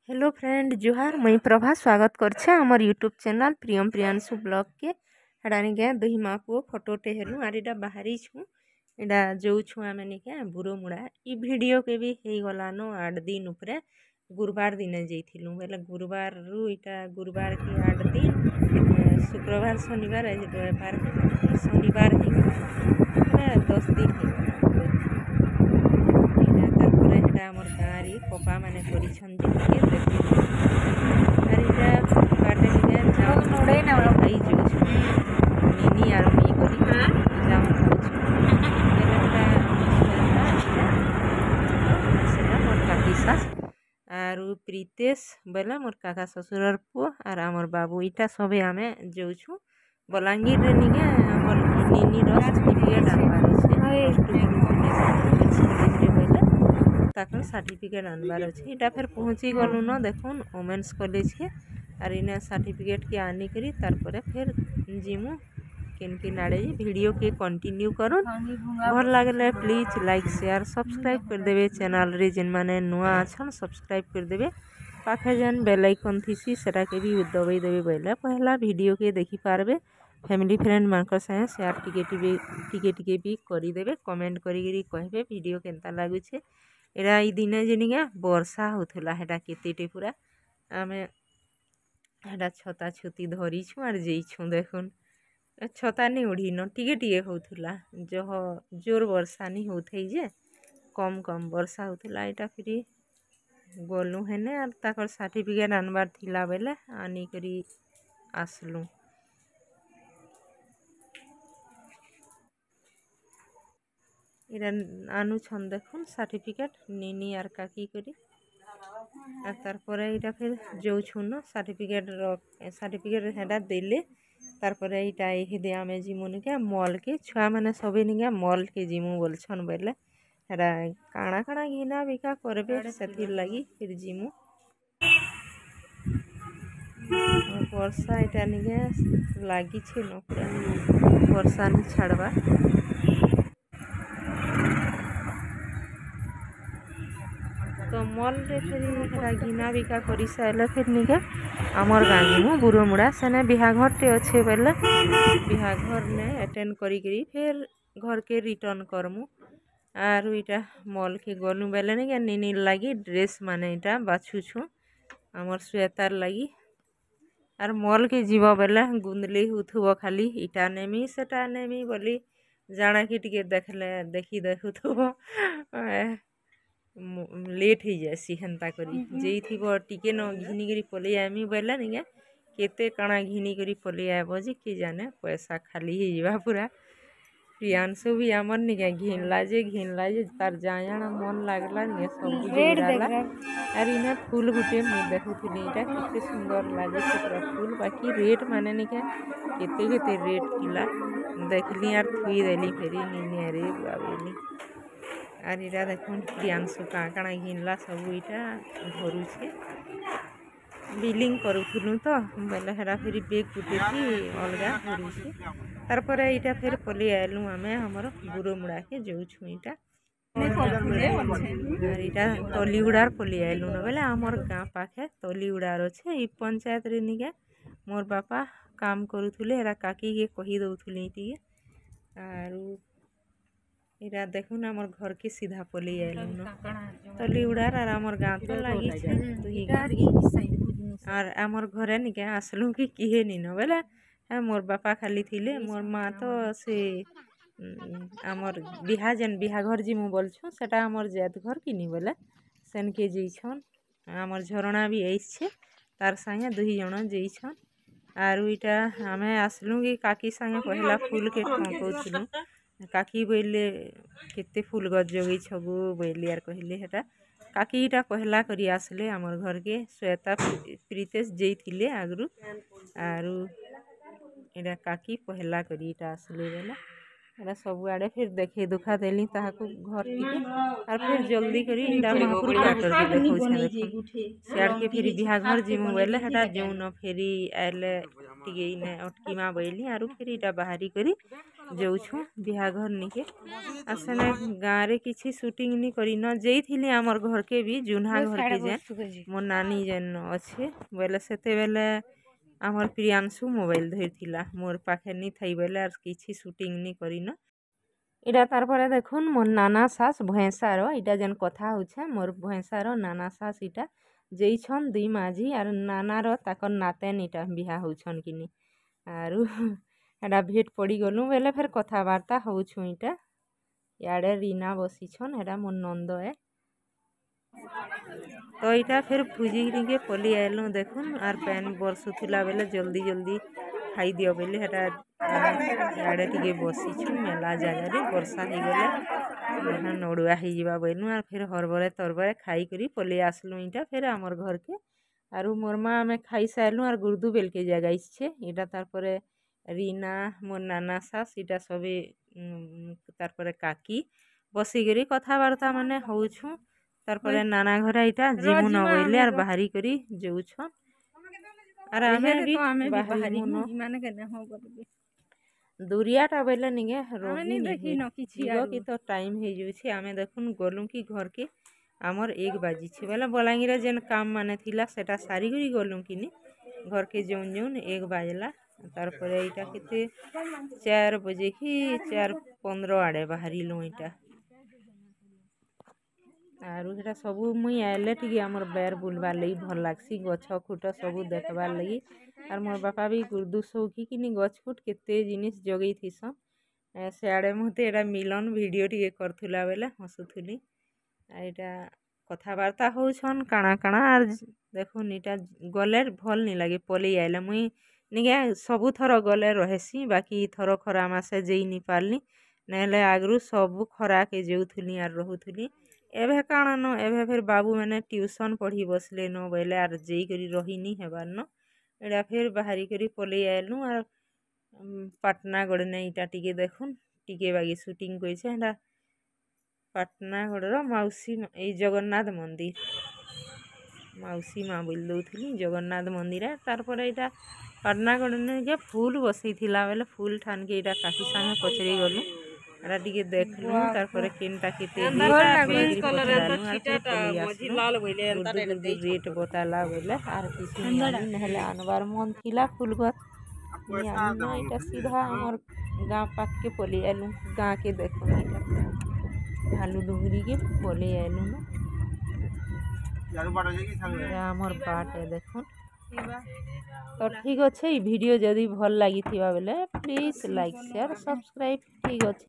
Hello friend जुहार मुई प्रभा स्वागत करछे हमर यूट्यूब चैनल प्रियम प्रियांशु ब्लॉग के हेडानी के दुही माँ पुओ फोटोटे हेलु आर इटा बाहरी छु इटा जो छु आमे निके बुरोमुड़ा ई वीडियो के भी हेई गलानो 8 दिन उपरे गुरुवार दिने जइथिलु बेले गुरुवार रु इटा गुरुवार के 8 दिन शुक्रवार शनिवार आज रविवार शनिवार हे 10 दिन हे हमर गाँरी पपा माने करिछन जे के देखि आर इटा काटे निके जाऊ नोडे ना भाई जो मिनी आर मी करी जाऊ खाउछु मोर काकी सास आर प्रीतेश बेला मोर काका ससुरर पुओ आर हमर बाबू इटा सबे आमे जोछु बलांगीर रे निके हमर निनी रो सर्टिफिकेट आनबार छे ताकर सर्टिफिकेट आनबार अच्छे इटा फिर पहुँची गलु न देखुन वोमेन्स कॉलेज के आर इने सर्टिफिकेट के आनी करी तार परे फिर जिमु किन आड़े वीडियो के कंटिन्यू करूँ भल लगे प्लीज लाइक शेयर सब्सक्राइब कर देवे चैनल रे जिन माने नुआ अछन सब्सक्राइब कर देवे पाखे जेन बेल आइकन थीसी सेटा के भी दबाई देवे बोले पहला वीडियो के देखि पारबे फैमिली फ्रेंड मानकर संगे शेयर टिके भी करी देवे कमेंट करी कहबे वीडियो केनता लागुछे एरा ई दिने जिनिया वर्षा होथुला हेटा केतेटे पूरा आमे हेटा छता छुती धरी छु आर जई छु देखुन छता नहीं उड़ी न टिके होथुला जह जोर वर्षा नहीं होथई जे कम वर्षा होथुला एटा फिर गलु हेने आर ताकर सर्टिफिकेट आनबार थिला बेले आनी करी आसलु इरा आनु छन देखुन सर्टिफिकेट निनी आर काकी करी आर तार परे इटा फिर जो छुन सर्टिफिकेट हेडा देले तार परे इटा हे दे आमे जिमुन के मॉल के छुआ माने सबे निके मॉल के जिमु बोलछन बेले हेडा काणा घिना बिका करबे सेथिर लागि फिर जिमु वर्षा इटा निके लागि छे न पूरा वर्षा नि छाड़बा तो मॉल रे फिर हेरा घिना बिका करी साइले फिर निके आमर गाँ जिमु बुरोमुड़ा सेने बिहाघर टे अच्छे बेले बिहाघर ने अटेंड करी फिर घर के रिटर्न करमु आर इटा मॉल के गलु बेले निके निनी लगी ड्रेस माने इटा बाछु छु आमर स्वेटर लगी आर मॉल के जीवा बेले गुंदली हुथुबो खाली इटा नेमी सेटा नेमी बोली जाना कि टिके देखुथुबो लेट हो जासी हेन्ता करी जेई थिबो टिके न घिनी करी पले आमी बेला निके केते काना घिनी करी पले आबो जे के जाने पैसा खाली ही जीवा पूरा प्रियांशु भी हमर निके घिनला जे तार जायाना मन लागला निके सब बुझाला आर इने फूल गुटे मु देखुथुनी इटा केते सुंदर लागे पूरा फूल बाकी रेट माने निके केते रेट किला देखली आर थुई देली फेरी निने रे बाबेली आर इटा देखुन प्रियांशु काणा घिनला सब इटा धरू छे बिलिंग करूथुनु तो बेले हेरा फिर बेग गुटे थी अलगा धरू छे तार परे इटा फिर पले आलु आमे हमर बुरोमुड़ा के जो छु इटा आर इटा तलीउड़ार पले आलु न बेले हमर गाँ पाखे तलीउड़ार अच्छे ई पंचायत रे निके मोर बापा काम करूथुले हेरा काकी के कही दउथुले टिके आरु इरा देखुन हमर घर के सीधा पले आइलु न तलीउड़ार आर हमर गाँ तो लागी छे दुही आर हमर घरे निके आसलु कि किहे नि न बेले मोर बापा खाली थिले मोर माँ तो से हमर बिहाघर जिमु बोलछु सेटा हमर जात घर किनी बेले सेन के जइछन हमर झरणा भी आइस छे तार संगे दुही जण जइछन आरु इटा हमें आसलु कि काकी संगे पहला फूल के ठोकउथुलु काकी बोले केते फूल गज जगई छगु बोली यार कहले हेटा काकी इटा पहला करी आसले हमर घर के श्वेता प्रीतेश जई थिले आगरु आरु इटा काकी पहला करी इटा आसले बेला एरा सब आड़े फिर देखे दुखा देली ताहाकु घर टिके और फिर जल्दी करी इटा महापुर क्वार्टर के देखौ छे सियाड़ के फिर बिहाघर जिमु बेले हेटा जौन फेरी आइले टिके इने अटकीमा बोइली आरु फिर इटा बाहरी करी जाऊछु बिहाघर निके आ सेने गाँ रे किछि शूटिंग नी करी न जेइथिली हमर घर के भी जुन्हा घर के जेन मोर नानी जेन अच्छे बोले सेते बेले हमर प्रियांशु मोबाइल धरथिला मोर पाखे नी थई बेले आर किछि शूटिंग नी करी न इटा तार परे देखुन मोर नाना सास भैंसार इटा जेन कथा होछे मोर भैंसार नाना सास इटा जेइछन दुई माझी आर नानार ताकर नातेन इटा बिहा होछन किनी आरु एटा भेट पड़ी गलु बेले फेर कथाबार्ता होछु इटा याडे रीना बसीछन एटा मोर नंद है तो इटा फिर भुजी के पली आइलु देखुन आर पैन बरसुथिला बेले जल्दी जल्दी खाई दियो बेले हेटा याडे टिके बसीछु मेला जगह रे वर्षा हो गले नड़ुआ हो जावा बैनु आर फिर हरबरे तरबरे खाई करी पली आसलु इटा फिर हमर घर के आरु मोर माँ आमे खाई सारलु आर गुर्दू बेल के जगह छे इटा तार परे रीना मोर नाना सास इटा सबे तार परे काकी बसी करी कथाबार्ता माने होछु तार परे नाना घर इटा जीमु न बोइले आर बाहरी करी जाउछन आर आमे भी बाहरी माने केने हो गबे दुरियाटा बेले निगे रोगी देखि न किछि कि तो टाइम हे जुछि आमे देखुन गलु कि घर के हमर 1 बाजी छे बेले बलांगीर जेन काम माने थिला सेटा सारी गरी गलु किनी घर के जौन जौन 1 बाजला तार परे इटा केते 4 बजे कि 4:15 आडे बाहरी लो इटा आरु हेटा सबु मुई आइले टिके हमर बैर बुलबार लगी भल लागसी गछ खुट सबु देखबार लगी आर मोर बापा भी गुर्दू सौखी किनी गछ खुट केते जिनिस जगई थिसन सियाड़े मते एटा मिलन वीडियो टिके करथुला बेले हसुथुली आ एटा कथाबार्ता होछन काना काना आर देखुन इटा गले भल नी लागे पली आइले मुई निगे सबु थर गले रहेसी बाकी थर खरा मासे जेई नी पारली नेले आगरु सबु खरा के जेउथुली आर रहुथुली एभे काना न एभे फिर बाबू मैंने ट्यूशन पढ़ी बसले न बोले आर जेई करी रही नी हेबार न एडा फिर बाहरी करी पली आइलु आर पाटनागढ़ ने इटा टिके देखुन टिके बागी शूटिंग कइसे एडा पाटनागढ़ मौसी ए जगन्नाथ मंदिर मौसी माँ बोल दउथली जगन्नाथ मंदिर है तार पर इटा पाटनागढ़ ने के फूल बसई थिला बेले फूल ठान के इटा काकी संगे पचरी गलु एरा टिके देखलु तार पर केनटा केते कलर छिटाटा मझी लाल भइले तारे रेट बताला बोले आर किछि नहले अनबार मन थिला फूल गछ ना इटा सीधा हमर गाँ पाक के पली आलु गाँ के देखो इटा भालू डुंगरी के पली आलु न हमर बाट है देखो तो ठीक अच्छे वीडियो जदि भल लगी बेले प्लीज लाइक शेयर सब्सक्राइब ठीक अच्छे।